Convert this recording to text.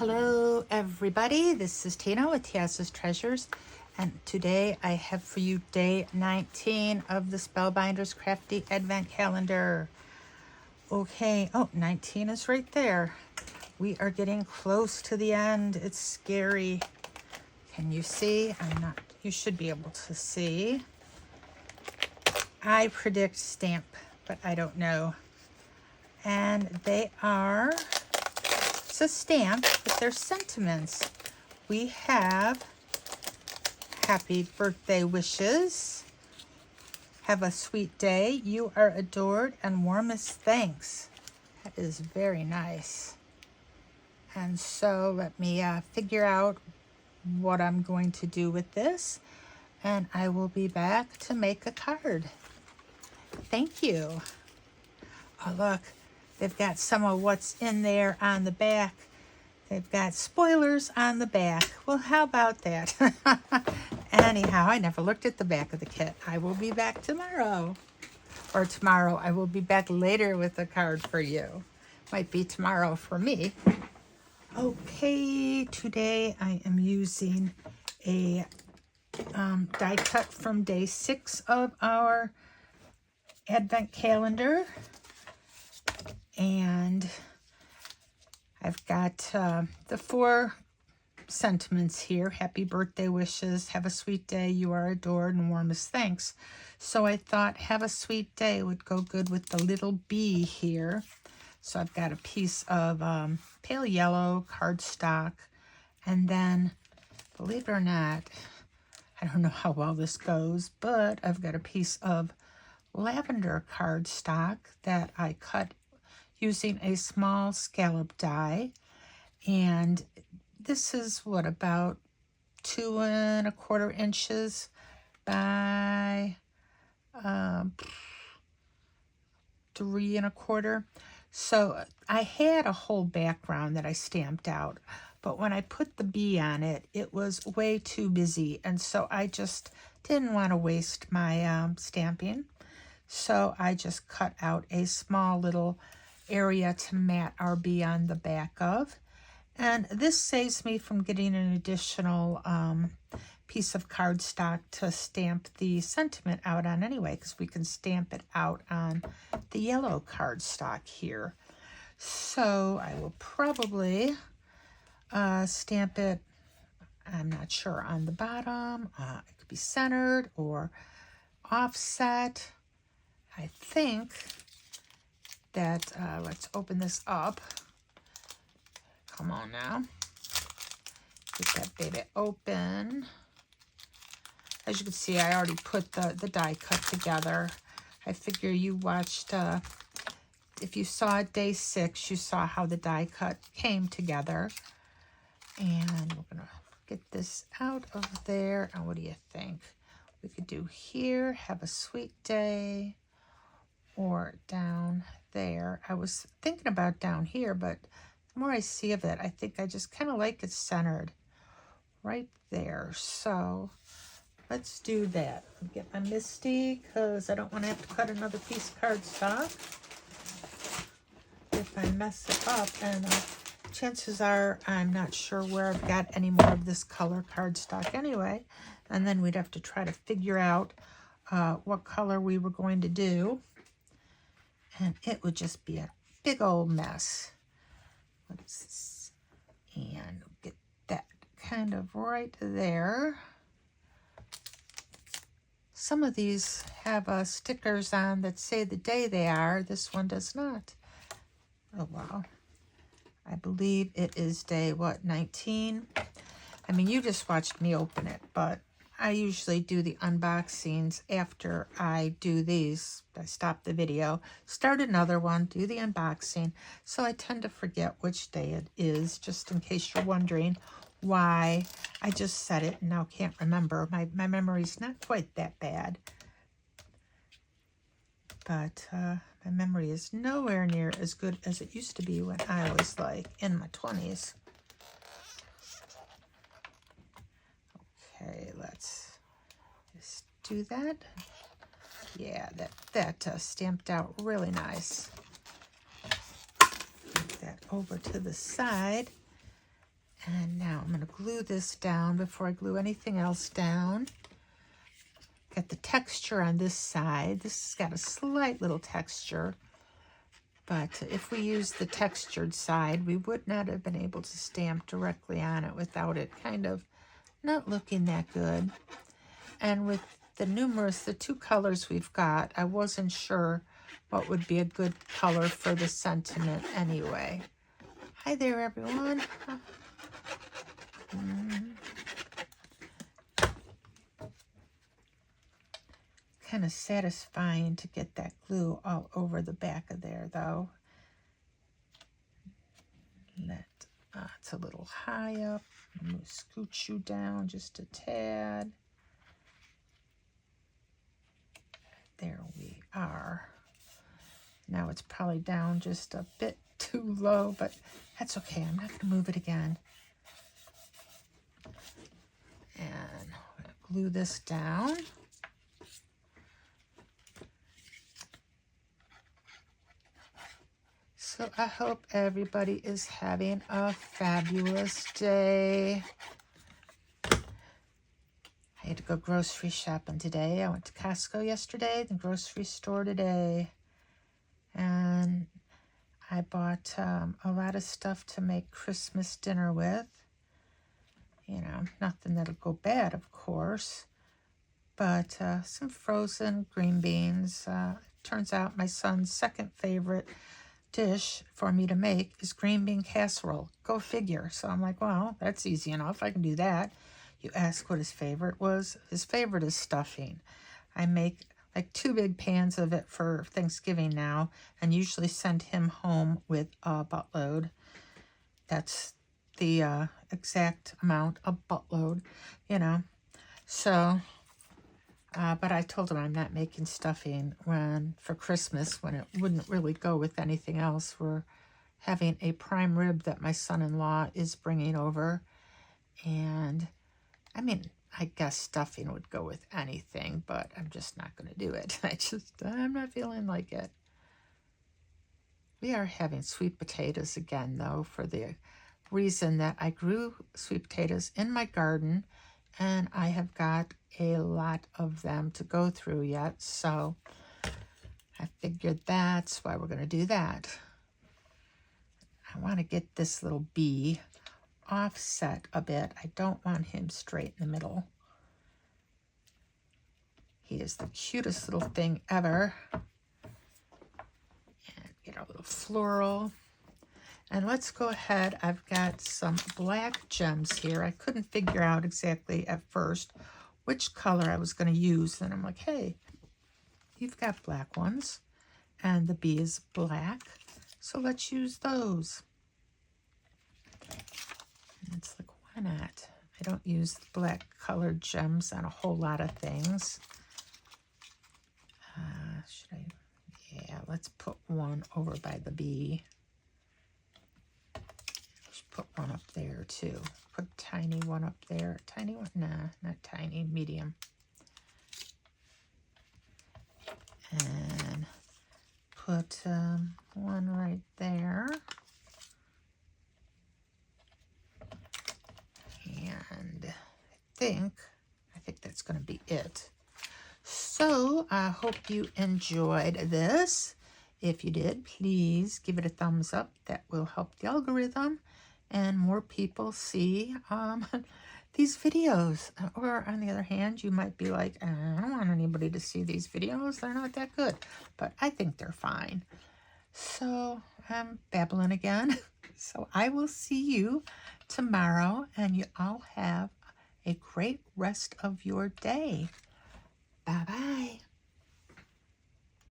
Hello everybody, this is Tina with Tia's Treasures, and today I have for you day 19 of the Spellbinders Crafty Advent Calendar. Okay, 19 is right there. We are getting close to the end. It's scary. Can you see? You should be able to see. I predict stamp, but I don't know. And they are, it's a stamp, but they're sentiments. We have happy birthday wishes. Have a sweet day. You are adored, and warmest thanks. That is very nice. And so let me figure out what I'm going to do with this, and I will be back to make a card. Thank you. Oh, look, they've got some of what's in there on the back. They've got spoilers on the back. Well, how about that? Anyhow, I never looked at the back of the kit. I will be back tomorrow. Or tomorrow, I will be back later with a card for you. Might be tomorrow for me. Okay, today I am using a die cut from day 6 of our Advent Calendar. And I've got the 4 sentiments here. Happy birthday wishes, have a sweet day, you are adored, and warmest thanks. So I thought have a sweet day would go good with the little bee here. So I've got a piece of pale yellow cardstock, and then, believe it or not, I don't know how well this goes, but I've got a piece of lavender cardstock that I cut using a small scallop die, and this is what, about 2 1/4 inches by 3 1/4. So I had a whole background that I stamped out, but when I put the bee on it, it was way too busy, and so I just didn't want to waste my stamping. So I just cut out a small little area to mat our bee on the back of. And this saves me from getting an additional piece of cardstock to stamp the sentiment out on anyway, because we can stamp it out on the yellow cardstock here. So I will probably stamp it, I'm not sure, on the bottom. It could be centered or offset. I think that, let's open this up. Come on now. Get that baby open. As you can see, I already put the die cut together. I figure you watched, if you saw day 6, you saw how the die cut came together. And we're going to get this out of there. And what do you think? We could do here, have a sweet day, or down there. I was thinking about down here, but the more I see of it, I think I just kind of like it centered right there. So let's do that. I'll get my Misty, because I don't want to have to cut another piece of cardstock if I mess it up. And chances are I'm not sure where I've got any more of this color cardstock anyway. And then we'd have to try to figure out what color we were going to do. And it would just be a big old mess. And get that kind of right there. Some of these have stickers on that say the day they are. This one does not. Oh, wow. I believe it is day, 19? I mean, you just watched me open it, but I usually do the unboxings after I do these. I stop the video, start another one, do the unboxing. So I tend to forget which day it is, just in case you're wondering why I just said it and now can't remember. My memory's not quite that bad. But my memory is nowhere near as good as it used to be when I was like in my 20s. Okay, let's just do that. Yeah, that stamped out really nice. Move that over to the side. And now I'm going to glue this down before I glue anything else down. Got the texture on this side. This has got a slight little texture, but if we use the textured side, we would not have been able to stamp directly on it without it kind of not looking that good. And with the two colors we've got, I wasn't sure what would be a good color for the sentiment anyway. Hi there, everyone. Kind of satisfying to get that glue all over the back of there, though. It's a little high up. I'm going to scooch you down just a tad. There we are. Now it's probably down just a bit too low, but that's okay. I'm not going to move it again. And I'm going to glue this down. So I hope everybody is having a fabulous day. I had to go grocery shopping today. I went to Costco yesterday, the grocery store today. And I bought a lot of stuff to make Christmas dinner with. You know, nothing that'll go bad, of course. But some frozen green beans. Turns out my son's second favorite dish for me to make is green bean casserole. Go figure. So I'm like, well, that's easy enough. I can do that. You ask what his favorite was. His favorite is stuffing. I make like 2 big pans of it for Thanksgiving now, and usually send him home with a buttload. That's the exact amount, a buttload, you know. So, but I told him I'm not making stuffing for Christmas when it wouldn't really go with anything else. We're having a prime rib that my son-in-law is bringing over. And, I mean, I guess stuffing would go with anything, but I'm just not going to do it. I'm not feeling like it. We are having sweet potatoes again, though, for the reason that I grew sweet potatoes in my garden, and I have got a lot of them to go through yet, so I figured that's why we're going to do that. I want to get this little bee offset a bit. I don't want him straight in the middle. He is the cutest little thing ever. And get our little floral. And let's go ahead. I've got some black gems here. I couldn't figure out exactly at first which color I was going to use. And I'm like, hey, you've got black ones. And the bee is black. So let's use those. And it's like, why not? I don't use black colored gems on a whole lot of things. Should I? Yeah, let's put one over by the bee. Should put one up there too. Put a tiny one up there. Tiny one? Nah, not tiny, medium. And put one right there. And I think that's going to be it. So I hope you enjoyed this. If you did, please give it a thumbs up. That will help the algorithm and more people see these videos. Or on the other hand, you might be like, I don't want anybody to see these videos. They're not that good. But I think they're fine. So I'm babbling again. So I will see you tomorrow, and you all have a great rest of your day. Bye-bye.